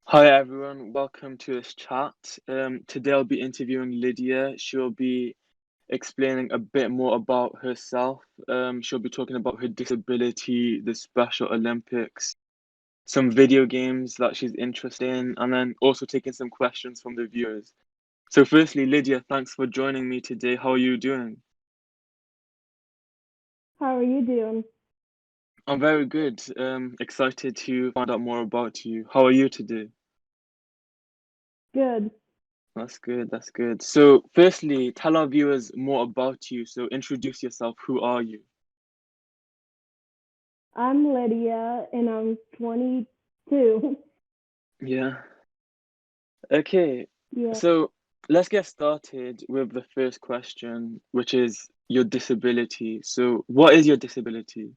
Hi everyone, welcome to this chat. Today I'll be interviewing Lydia. She'll be explaining a bit more about herself. She'll be talking about her disability, the Special Olympics, some video games that she's interested in, and then also taking some questions from the viewers. So firstly, Lydia, thanks for joining me today. How are you doing? How are you doing? I'm very good. Excited to find out more about you. How are you today? Good. That's good. That's good. So, firstly, tell our viewers more about you. So, introduce yourself. Who are you? I'm Lydia and I'm 22. Yeah. Okay. Yeah. So, let's get started with the first question, which is your disability. So, what is your disability?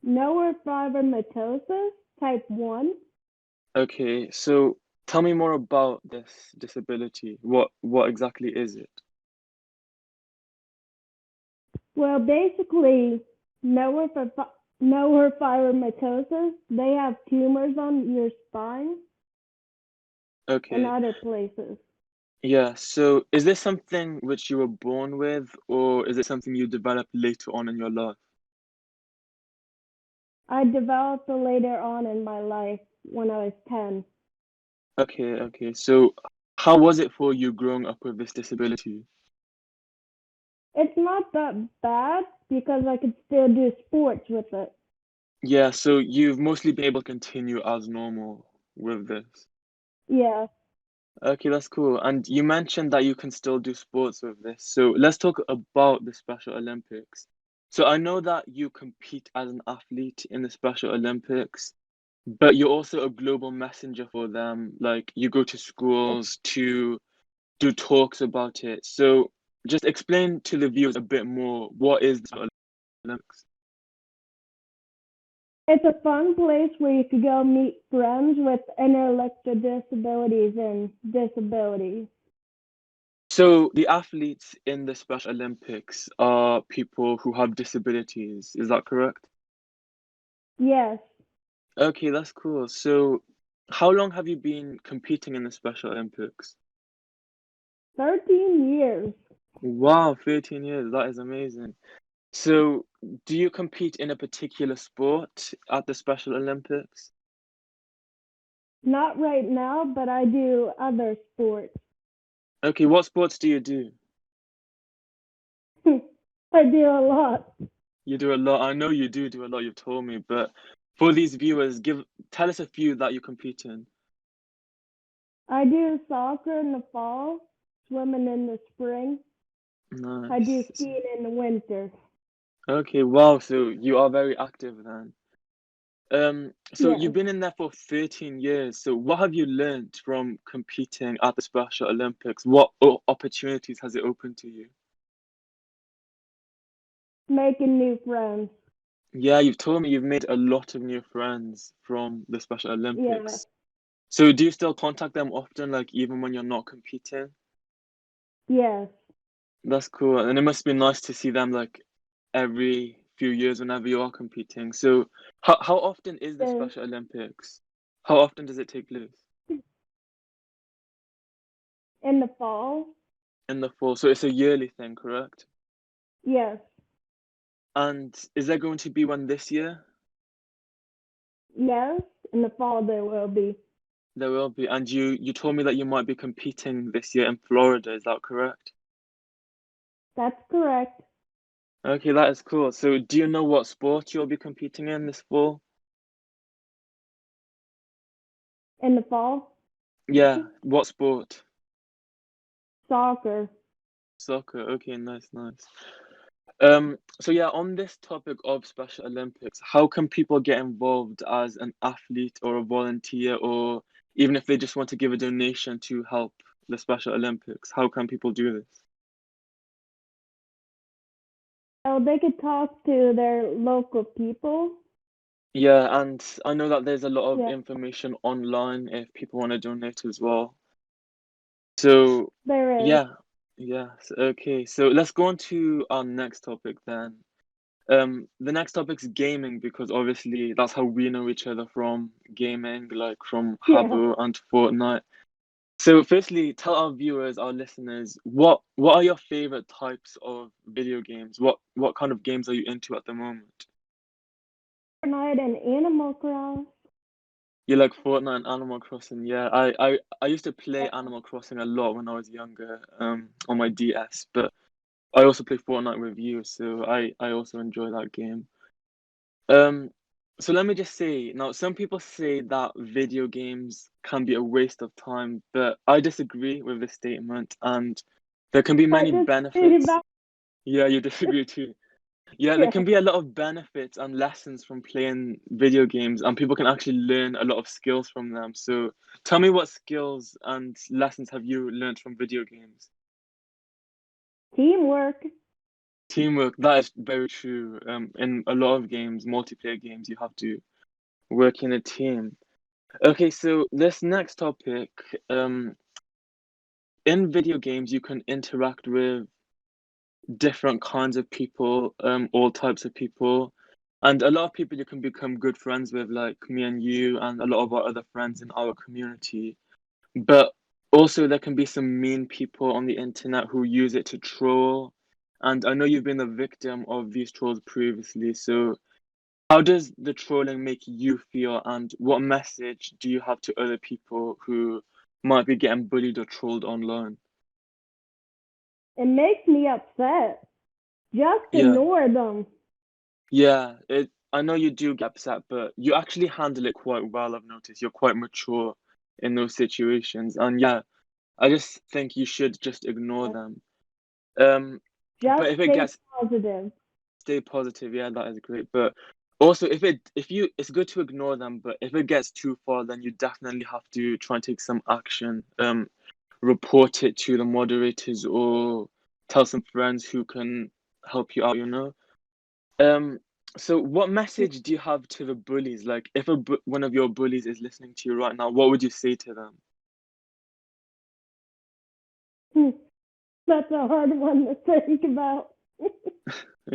Neurofibromatosis type 1. Okay. So, tell me more about this disability. What exactly is it? Well, basically, neurofibromatosis, they have tumors on your spine and Okay. other places. Yeah. So, is this something which you were born with, or is it something you developed later on in your life? I developed it later on in my life when I was 10. Okay, okay. So, how was it for you growing up with this disability? It's not that bad because I could still do sports with it. Yeah, so you've mostly been able to continue as normal with this. Yeah. Okay, that's cool. And you mentioned that you can still do sports with this. So let's talk about the Special Olympics. So I know that you compete as an athlete in the Special Olympics, but you're also a global messenger for them. Like you go to schools to do talks about it. So just explain to the viewers a bit more, what is the Special Olympics? It's a fun place where you could go meet friends with intellectual disabilities and disabilities. So the athletes in the Special Olympics are people who have disabilities. Is that correct? Yes, Okay, that's cool. So how long have you been competing in the Special Olympics? 13 years. Wow, 13 years. That is amazing. So do you compete in a particular sport at the Special Olympics? Not right now, but I do other sports. Okay, what sports do you do? I do a lot. You do a lot. I know you do a lot, you've told me, but for these viewers, tell us a few that you compete in. I do soccer in the fall, swimming in the spring. I do Nice. skiing in the winter. Okay, wow, so you are very active then. So you've Yes, been in there for 13 years. So what have you learned from competing at the Special Olympics? What opportunities has it opened to you? making new friends. Yeah, you've told me you've made a lot of new friends from the Special Yeah, Olympics. So do you still contact them often, like even when you're not competing? yes. That's cool. And it must be nice to see them like every few years whenever you are competing. So how often is the Yes. Special Olympics? How often does it take place? In the fall, In the fall. So it's a yearly thing, correct? yes, And is there going to be one this year? yes. In the fall there will be. There will be. And you told me that you might be competing this year in Florida, is that correct? That's correct. Okay, that is cool. So do you know what sport you'll be competing in this fall? In the fall, Yeah, what sport? soccer. Soccer. Okay, nice, nice. So yeah, on this topic of Special Olympics, how can people get involved as an athlete or a volunteer, or even if they just want to give a donation to help the Special Olympics, how can people do this? Oh, they could talk to their local people. Yeah, and I know that there's a lot of Yeah, information online if people want to donate as well. So there is. yeah, yes, okay. So let's go on to our next topic then. The next topic's gaming because obviously that's how we know each other from gaming, like from Yeah. Habbo and Fortnite. So firstly, tell our viewers, our listeners, what are your favorite types of video games? What kind of games are you into at the moment? Fortnite and Animal Cross. You like Fortnite and Animal Crossing? Yeah, I used to play Yeah. Animal Crossing a lot when I was younger, on my DS, but I also play Fortnite with you, so I also enjoy that game. Um, so let me just say, now some people say that video games can be a waste of time, but I disagree with this statement, and there can be I many just read benefits. about Yeah, you disagree too. Yeah, there yeah. can be a lot of benefits and lessons from playing video games, and people can actually learn a lot of skills from them. So tell me what skills and lessons have you learned from video games? Teamwork. Teamwork, that is very true. In a lot of games, multiplayer games, you have to work in a team. Okay, so this next topic, um, in video games, you can interact with different kinds of people, all types of people, and a lot of people you can become good friends with, like me and you, and a lot of our other friends in our community. But also, there can be some mean people on the internet who use it to troll. And I know you've been a victim of these trolls previously, so how does the trolling make you feel, and what message do you have to other people who might be getting bullied or trolled online? It makes me upset. Just Yeah, ignore them. yeah. I know you do get upset, but you actually handle it quite well. I've noticed you're quite mature in those situations, and yeah, I just think you should just ignore them. Um, Just but if it stay gets positive. stay positive, yeah, that is great. But also, if you it's good to ignore them, but if it gets too far, then you definitely have to try and take some action. Report it to the moderators or tell some friends who can help you out, you know? Um, so what message do you have to the bullies? Like, if one of your bullies is listening to you right now, what would you say to them? That's a hard one to think about.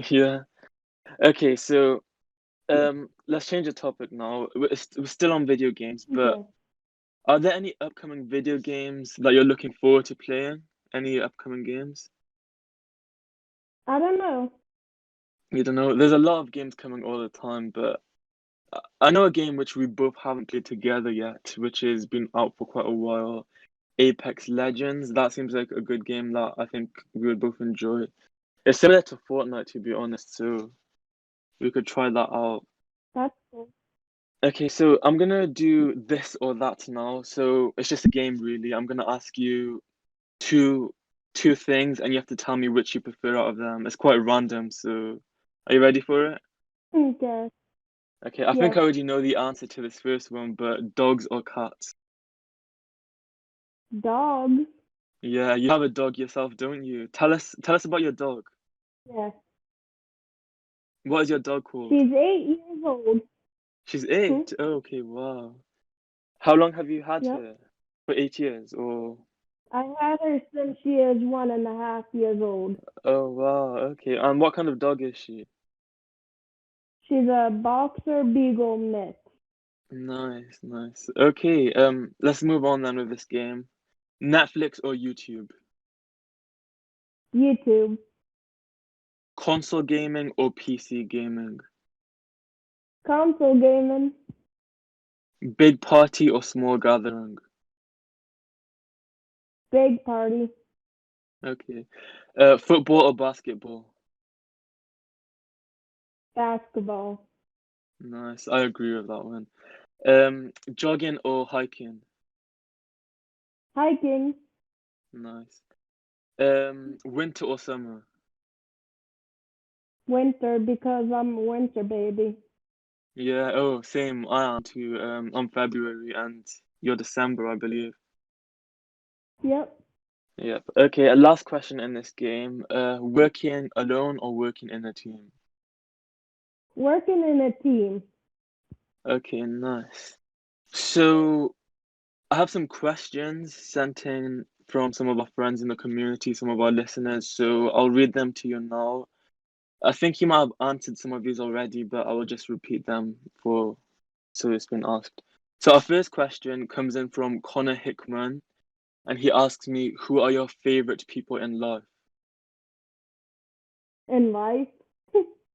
Yeah. Okay, so let's change the topic now. We're still on video games, but Okay. are there any upcoming video games that you're looking forward to playing? Any upcoming games? I don't know. You don't know. There's a lot of games coming all the time, but I know a game which we both haven't played together yet, which has been out for quite a while. Apex Legends. That seems like a good game that I think we would both enjoy. It's similar to Fortnite, to be honest, so we could try that out. That's cool. Okay, so I'm gonna do this or that now. So it's just a game, really. I'm gonna ask you two two things, and you have to tell me which you prefer out of them. It's quite random, so are you ready for it? Okay. Okay, I think Yes. I already know the answer to this first one, but dogs or cats? Dogs. Yeah, you have a dog yourself, don't you? Tell us about your dog. Yes. What is your dog called? She's 8 years old. She's Hmm? 8. Oh, okay, wow. How long have you had Yep. her? For 8 years, or I had her since she is 1.5 years old. oh wow, okay. And what kind of dog is she? She's a boxer beagle mix. Nice, nice. Okay, let's move on then with this game. Netflix or YouTube? YouTube. Console gaming or PC gaming? Console gaming. Big party or small gathering? Big party. Okay. Football or basketball? Basketball. Nice, I agree with that one. Jogging or hiking? Hiking. Nice. Winter or summer? Winter because I'm a winter baby. Yeah, oh, same. I am too. I'm February and you're December, I believe. Yep. Yep. Okay, a last question in this game. Working alone or working in a team? Working in a team. Okay, nice. So I have some questions sent in from some of our friends in the community, some of our listeners. So I'll read them to you now. I think you might have answered some of these already, but I will just repeat them for so it's been asked. So our first question comes in from Connor Hickman, and he asks me, "Who are your favorite people in life?" In life,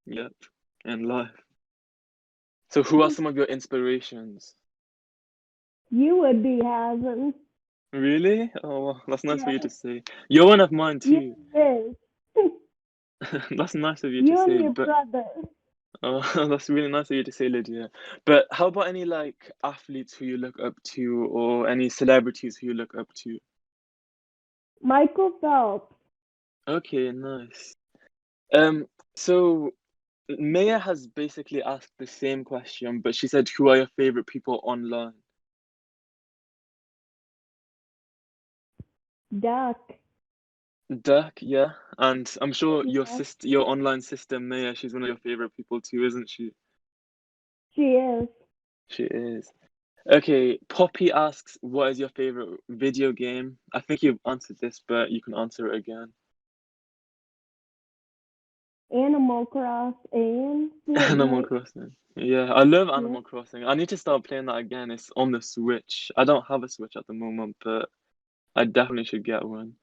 Yep, in life. So who are some of your inspirations? you would be Hassan. Really? Oh, well, that's nice for you Yes, to say. You're one of mine you too. is. That's nice of you to You and say, your but brother. oh, that's really nice of you to say, Lydia. But how about any like athletes who you look up to, or any celebrities who you look up to? Michael Phelps. Okay, nice. Um, so Maya has basically asked the same question, but she said, "Who are your favorite people online?" Duck. Dirk, yeah, and I'm sure Yeah, your online sister Maya, she's one of your favorite people too, isn't she? she is. She is. Okay, Poppy asks, "What is your favorite video game?" I think you've answered this, but you can answer it again. Animal Cross and Animal Fortnite. Crossing. Yeah, I love Yeah. Animal Crossing. I need to start playing that again. It's on the Switch. I don't have a Switch at the moment, but I definitely should get one.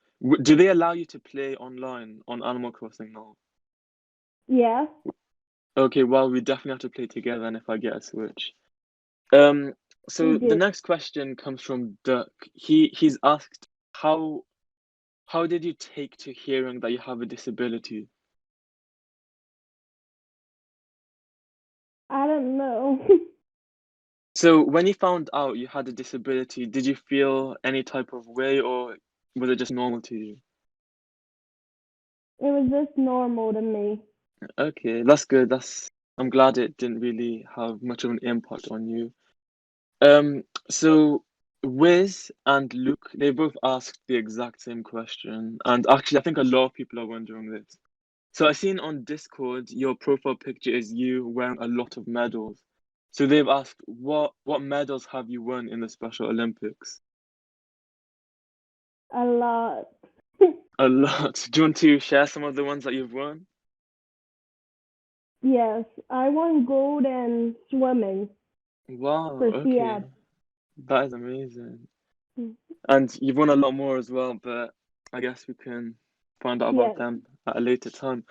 Do they allow you to play online on Animal Crossing now? Yeah, Okay, well, we definitely have to play together and if I get a Switch. Um, we so the do. next question comes from Duck. He's asked, how did you take to hearing that you have a disability? I don't know. So when you found out you had a disability, did you feel any type of way or was it just normal to you? It was just normal to me. Okay, that's good. I'm glad it didn't really have much of an impact on you. So Wiz and Luke, they both asked the exact same question, and actually I think a lot of people are wondering this. So I seen on Discord your profile picture is you wearing a lot of medals. So they've asked what medals have you won in the Special Olympics? A lot. A lot. Do you want to share some of the ones that you've won? Yes, I won gold in swimming Wow, for okay. Seattle. That is amazing. And you've won a lot more as well, but I guess we can find out about Yes, them at a later time.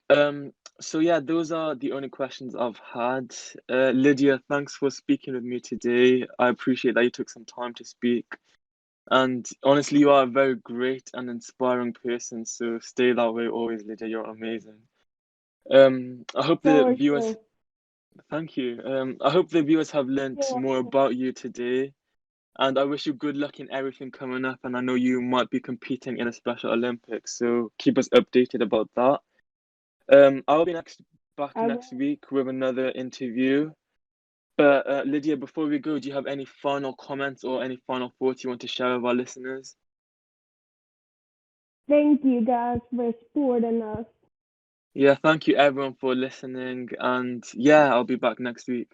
Um, so yeah, those are the only questions I've had. Lydia, thanks for speaking with me today. I appreciate that you took some time to speak. And honestly, you are a very great and inspiring person, so stay that way always, Lydia. You're amazing. I hope so the are viewers, you. thank you. I hope the viewers have learnt You're more welcome. about you today. And I wish you good luck in everything coming up. And I know you might be competing in a Special Olympics, so keep us updated about that. I'll be back I next will. week with another interview. But Lydia, before we go, do you have any final comments or any final thoughts you want to share with our listeners? Thank you guys for supporting us. Yeah, thank you everyone for listening. And yeah, I'll be back next week.